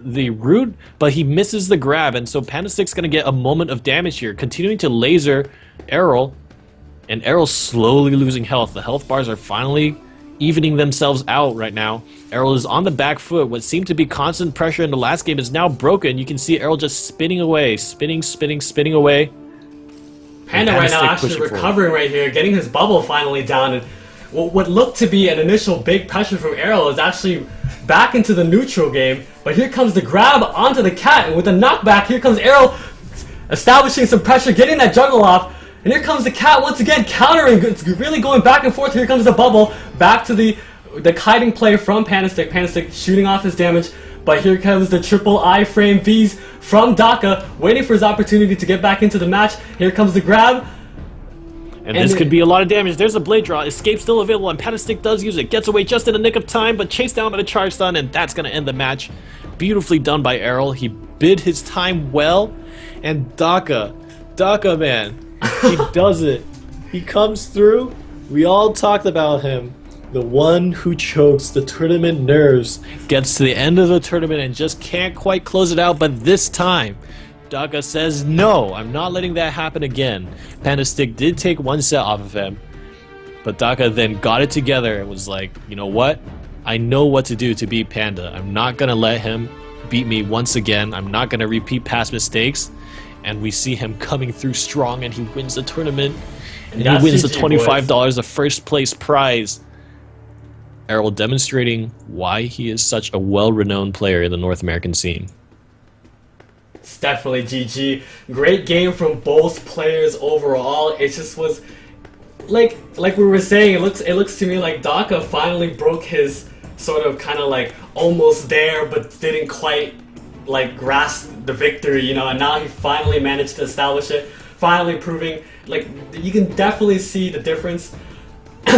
the root, but he misses the grab, and so Panda Stick's gonna get a moment of damage here, continuing to laser Errol, and Errol's slowly losing health. The health bars are finally evening themselves out right now. Errol is on the back foot. What seemed to be constant pressure in the last game is now broken. You can see Errol just spinning away, spinning away. Panda right now actually recovering right here, getting his bubble finally down, and what looked to be an initial big pressure from Errol is actually back into the neutral game. But here comes the grab onto the cat, and with the knockback, here comes Errol establishing some pressure, getting that juggle off. And here comes the cat once again, countering. It's really going back and forth. Here comes the bubble. Back to the kiting play from Panda Stick. Panda Stick shooting off his damage. But here comes the triple I-frame Vs from Daka, waiting for his opportunity to get back into the match. Here comes the grab. And this could be a lot of damage. There's a blade draw. Escape still available, and Panda Stick does use it. Gets away just in the nick of time, but chased down by the charge stun, and that's going to end the match. Beautifully done by Errol. He bid his time well. And Daka man, he does it. He comes through. We all talked about him. The one who chokes the tournament nerves gets to the end of the tournament and just can't quite close it out, but this time Daka says, no, I'm not letting that happen again. Panda Stick did take one set off of him, but Daka then got it together and was like, you know what? I know what to do to beat Panda. I'm not going to let him beat me once again. I'm not going to repeat past mistakes. And we see him coming through strong, and he wins the tournament. And he wins the $25 of first place prize. Errol demonstrating why he is such a well-renowned player in the North American scene. It's definitely GG. Great game from both players overall. It just was like we were saying, it looks to me like Daka finally broke his sort of kind of like almost there but didn't quite like grasp the victory, you know, and now he finally managed to establish it, finally proving like you can definitely see the difference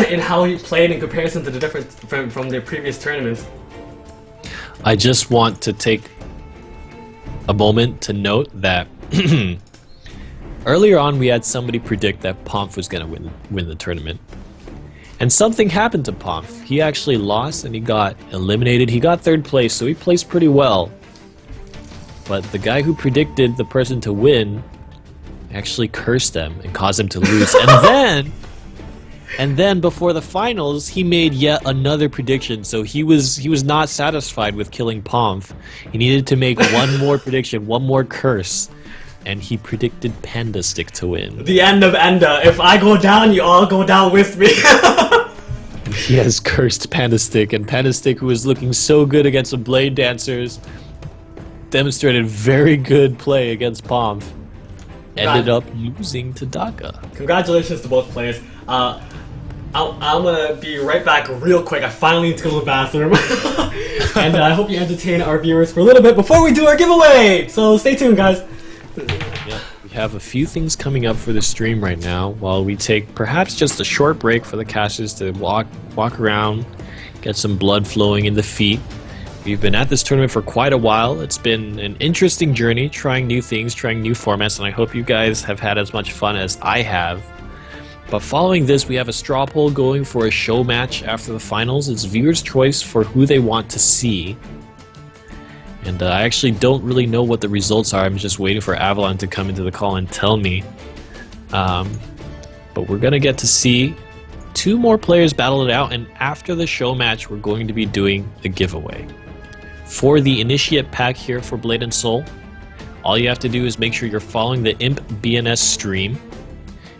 in how he played in comparison to the difference from the previous tournaments. I just want to take a moment to note that earlier on we had somebody predict that Pomf was going to win the tournament. And something happened to Pomf. He actually lost and he got eliminated. He got third place, so he placed pretty well. But the guy who predicted the person to win actually cursed them and caused him to lose. And then before the finals, he made yet another prediction. So he was not satisfied with killing Pomf. He needed to make one more prediction, one more curse. And he predicted Panda Stick to win. The end of Enda. If I go down, you all go down with me. He has cursed Panda Stick, and Panda Stick, who was looking so good against the Blade Dancers, demonstrated very good play against Pomf. Ended up losing to Daka. Congratulations to both players. I'm gonna be right back real quick. I finally need to go to the bathroom. And I hope you entertain our viewers for a little bit before we do our giveaway. So stay tuned, guys. Yeah, we have a few things coming up for the stream right now while we take perhaps just a short break for the casters to walk around, get some blood flowing in the feet. We've been at this tournament for quite a while. It's been an interesting journey, trying new things, trying new formats, and I hope you guys have had as much fun as I have. But following this, we have a straw poll going for a show match after the finals. It's viewers' choice for who they want to see. And I actually don't really know what the results are. I'm just waiting for Avalon to come into the call and tell me. But we're going to get to see two more players battle it out, and after the show match, we're going to be doing the giveaway. For the Initiate pack here for Blade and Soul, all you have to do is make sure you're following the Imp BNS stream,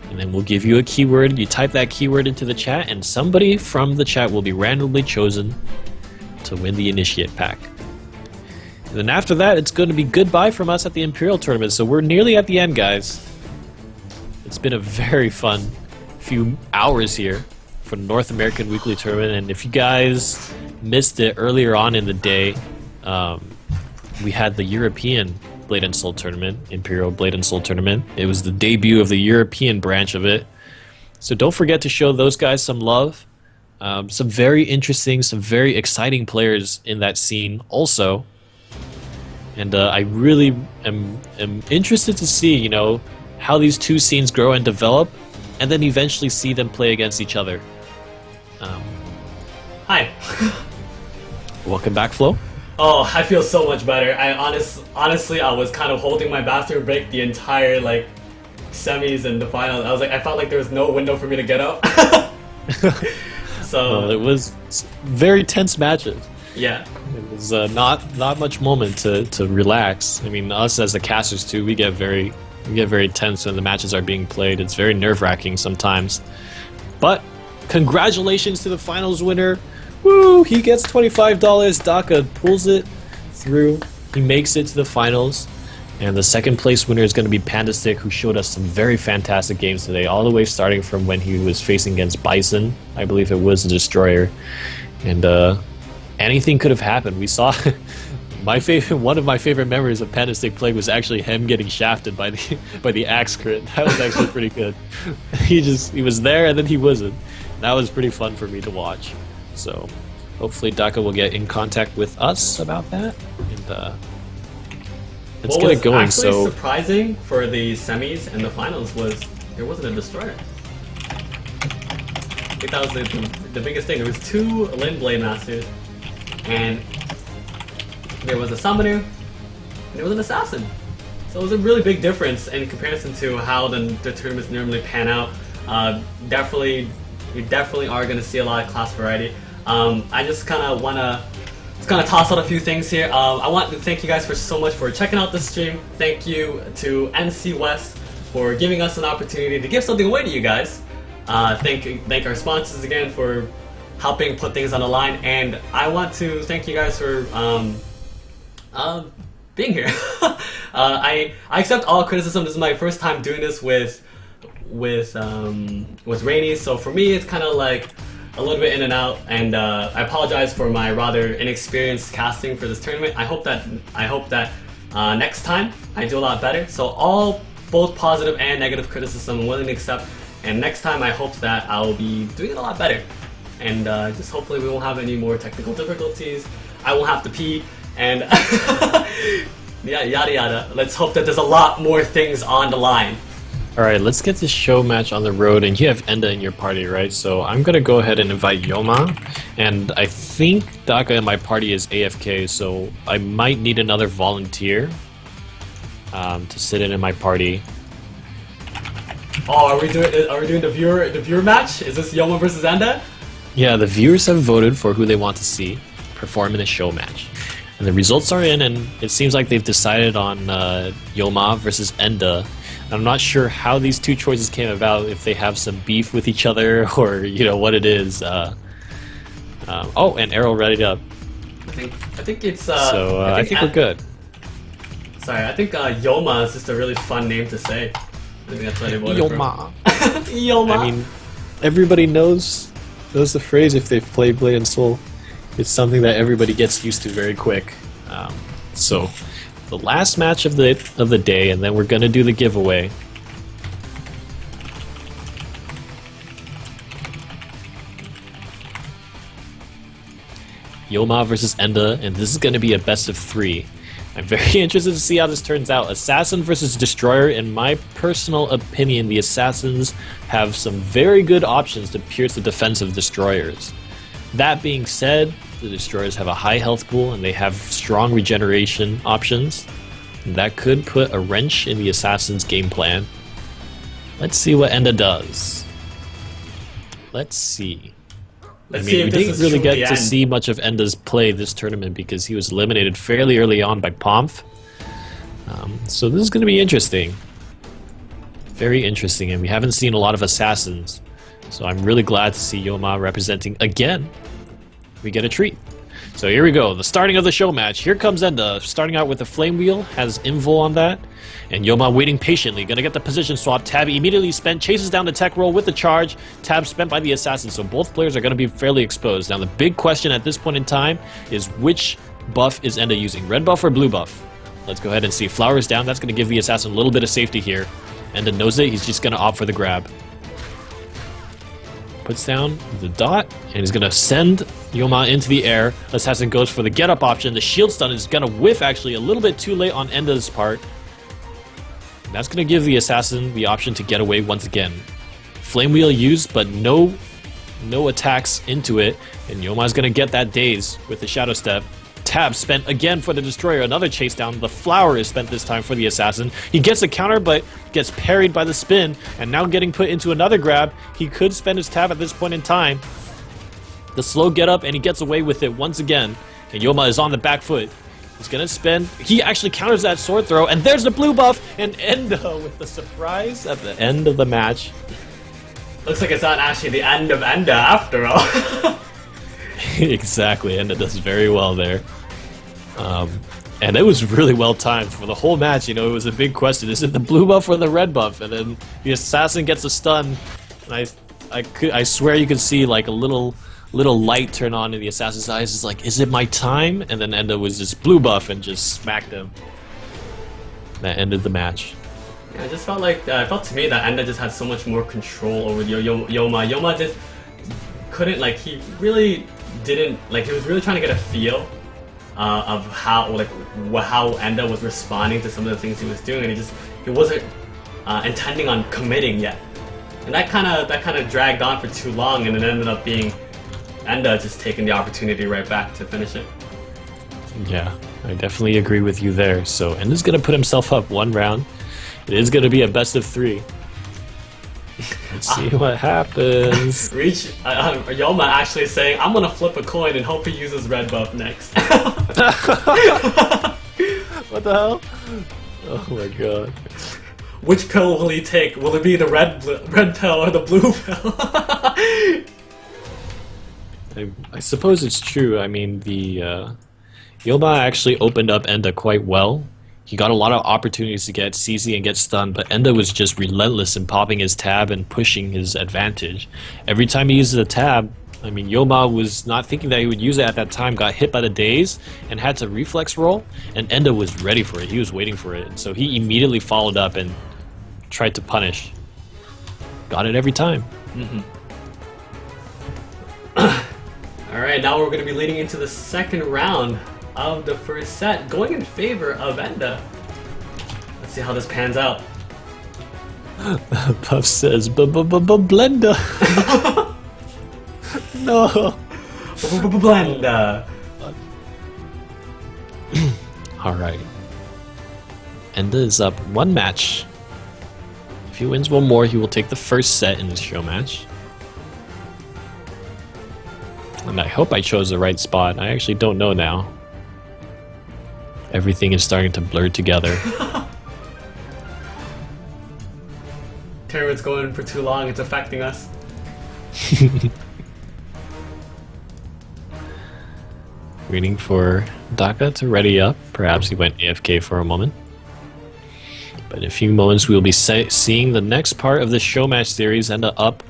and then we'll give you a keyword. You type that keyword into the chat, and somebody from the chat will be randomly chosen to win the Initiate pack. And then after that, it's going to be goodbye from us at the Imperial tournament, so we're nearly at the end, guys. It's been a very fun few hours here for the North American Weekly Tournament, and if you guys missed it earlier on in the day, we had the European Blade and Soul Tournament, Imperial Blade and Soul Tournament. It was the debut of the European branch of it, so don't forget to show those guys some love. Some very interesting, some very exciting players in that scene also, and I really am interested to see, you know, how these two scenes grow and develop, and then eventually see them play against each other. Hi. Welcome back, Flo. Oh, I feel so much better. Honestly, I was kind of holding my bathroom break the entire like semis and the finals. I felt like there was no window for me to get up. So well, it was very tense matches. Yeah, it was not much moment to relax. I mean, us as the casters too, we get very tense when the matches are being played. It's very nerve-wracking sometimes. But congratulations to the finals winner. Woo! He gets $25. Daka pulls it through. He makes it to the finals. And the second place winner is going to be Panda Stick, who showed us some very fantastic games today, all the way starting from when he was facing against Bison. I believe it was the Destroyer. And anything could have happened. We saw one of my favorite memories of Panda Stick playing was actually him getting shafted by the axe crit. That was actually pretty good. He was there and then he wasn't. That was pretty fun for me to watch. So hopefully Daka will get in contact with us about that, and let's get it going. What was actually surprising for the semis and the finals was there wasn't a Destroyer. I think that was the biggest thing. There was 2 Lin Blade Masters, and there was a Summoner, and there was an Assassin. So it was a really big difference in comparison to how the tournaments normally pan out. We definitely are going to see a lot of class variety. I just kind of want to toss out a few things here. I want to thank you guys so much for checking out this stream. Thank you to NC West for giving us an opportunity to give something away to you guys. Thank our sponsors again for helping put things on the line, and I want to thank you guys for being here. I accept all criticism. This is my first time doing this with Rainy, so for me it's kind of like a little bit in and out, and I apologize for my rather inexperienced casting for this tournament. I hope that next time I do a lot better. So both positive and negative criticism I'm willing to accept, and next time I hope that I'll be doing it a lot better, and just hopefully we won't have any more technical difficulties. I won't have to pee, and yeah, yada yada. Let's hope that there's a lot more things on the line. Alright, let's get this show match on the road, and you have Enda in your party, right? So I'm gonna go ahead and invite Yoma, and I think Daka in my party is AFK, so I might need another volunteer to sit in my party. Oh, are we doing the viewer match? Is this Yoma versus Enda? Yeah, the viewers have voted for who they want to see perform in a show match. And the results are in, and it seems like they've decided on Yoma versus Enda. I'm not sure how these two choices came about, if they have some beef with each other or, what it is. Oh, and Arrow ready up. I think it's... I think we're good. Sorry, I think Yoma is just a really fun name to say. I think that's why they voted Yoma. Yoma. I mean, everybody knows the phrase if they've played Blade and Soul. It's something that everybody gets used to very quick. So... the last match of the day, and then we're gonna do the giveaway. Yoma versus Enda, and this is gonna be a best of 3. I'm very interested to see how this turns out. Assassin versus Destroyer. In my personal opinion, the Assassins have some very good options to pierce the defense of Destroyers. That being said, the Destroyers have a high health pool and they have strong regeneration options. And that could put a wrench in the Assassin's game plan. Let's see what Enda does. Let's see. We didn't really get to see much of Enda's play this tournament because he was eliminated fairly early on by Pomf. So this is going to be interesting. Very interesting, and we haven't seen a lot of Assassins. So I'm really glad to see Yoma representing again. We get a treat. So here we go, the starting of the show match. Here comes Enda, starting out with a Flame Wheel, has Invul on that. And Yoma waiting patiently, gonna get the position swap. Tab immediately spent, chases down the tech roll with the charge. Tab spent by the Assassin, so both players are gonna be fairly exposed. Now the big question at this point in time is which buff is Enda using? Red buff or blue buff? Let's go ahead and see. Flowers down, that's gonna give the Assassin a little bit of safety here. Enda knows it, he's just gonna opt for the grab. Puts down the dot, and he's gonna send Yoma into the air. Assassin goes for the get-up option. The shield stun is gonna whiff, actually, a little bit too late on Enda's part. And that's gonna give the Assassin the option to get away once again. Flame Wheel used, but no attacks into it, and Yoma's gonna get that daze with the Shadow Step. tab spent again for the Destroyer. Another chase down. The flower is spent this time for the Assassin. He gets a counter, but gets parried by the spin, and now getting put into another grab. He could spend his tab at this point in time. The slow get up, and he gets away with it once again. And Yoma is on the back foot. He's gonna spin. He actually counters that sword throw, and there's the blue buff, and Endo with the surprise at the end of the match. Looks like it's not actually the end of Enda after all. Exactly, Enda does very well there. And it was really well timed for the whole match. You know, it was a big question: is it the blue buff or the red buff? And then the assassin gets a stun, and I swear you could see like a little light turn on in the assassin's eyes. It's like, is it my time? And then Enda was just blue buff and just smacked him. That ended the match. Yeah, I just felt like it felt to me that Enda just had so much more control over Yoma. Yoma just couldn't, like, he really didn't, like, he was really trying to get a feel of how Enda was responding to some of the things he was doing, and he wasn't intending on committing yet. And that kind of dragged on for too long, and it ended up being Enda just taking the opportunity right back to finish it. Yeah, I definitely agree with you there. So Enda's gonna put himself up one round. It is gonna be a best of 3. Let's see what happens. Yoma actually saying, I'm gonna flip a coin and hope he uses red buff next. What the hell? Oh my god. Which pill will he take? Will it be the red pill or the blue pill? I suppose it's true. I mean, the Yoma actually opened up Enda quite well. He got a lot of opportunities to get CZ and get stunned, but Enda was just relentless in popping his tab and pushing his advantage. Every time he uses a tab, I mean, Yoma was not thinking that he would use it at that time, got hit by the daze, and had to reflex roll, and Enda was ready for it. He was waiting for it, and so he immediately followed up and tried to punish. Got it every time. Alright, now we're going to be leading into the second round of the first set, going in favor of Enda. Let's see how this pans out. Puff says, Blender. No. Blender. Alright. Enda is up one match. If he wins one more, he will take the first set in this show match. And I hope I chose the right spot. I actually don't know now. Everything is starting to blur together. Tournament's going for too long, it's affecting us. Waiting for Daka to ready up. Perhaps he went AFK for a moment. But in a few moments we will be seeing the next part of this show match series end up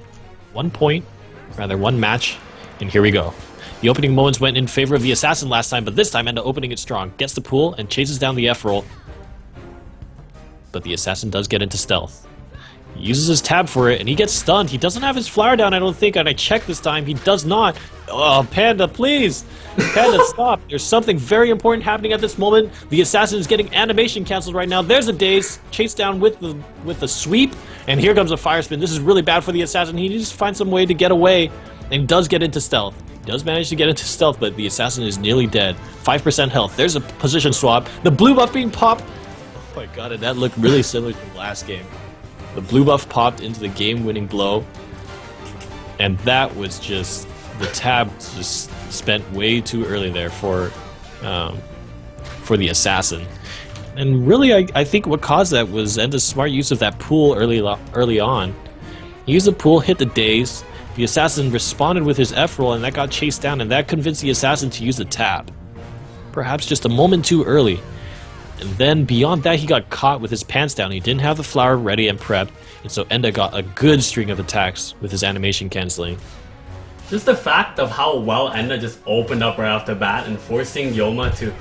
1 point, rather 1 match, and here we go. The opening moments went in favor of the assassin last time, but this time Enda opening it strong. Gets the pull and chases down the F-roll. But the assassin does get into stealth. He uses his tab for it, and he gets stunned. He doesn't have his flower down, I don't think, and I checked this time. He does not. Oh, Panda, please! Panda, stop! There's something very important happening at this moment. The assassin is getting animation canceled right now. There's a daze. Chase down with the sweep, and here comes a fire spin. This is really bad for the assassin. He needs to find some way to get away, and does get into stealth. He does manage to get into stealth, but the assassin is nearly dead. 5% health. There's a position swap. The blue buff being popped. Oh my god, and that looked really similar to the last game. The blue buff popped into the game-winning blow, and that was just, the tab just spent way too early there for the assassin. And really, I think what caused that was Enda's smart use of that pool early on. He used the pool, hit the daze. The assassin responded with his F-roll, and that got chased down, and that convinced the assassin to use the tab. Perhaps just a moment too early. And then beyond that, he got caught with his pants down. He didn't have the flower ready and prepped, and so Enda got a good string of attacks with his animation canceling. Just the fact of how well Enda just opened up right off the bat and forcing Yoma to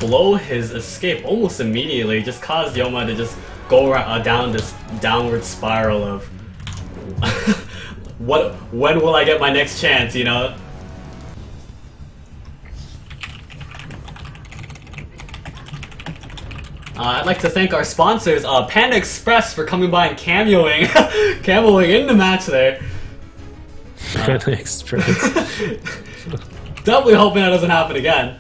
blow his escape almost immediately just caused Yoma to just go down this downward spiral of when will I get my next chance, you know? I'd like to thank our sponsors, Panda Express, for coming by and cameoing in the match there. Panda Express. Definitely hoping that doesn't happen again.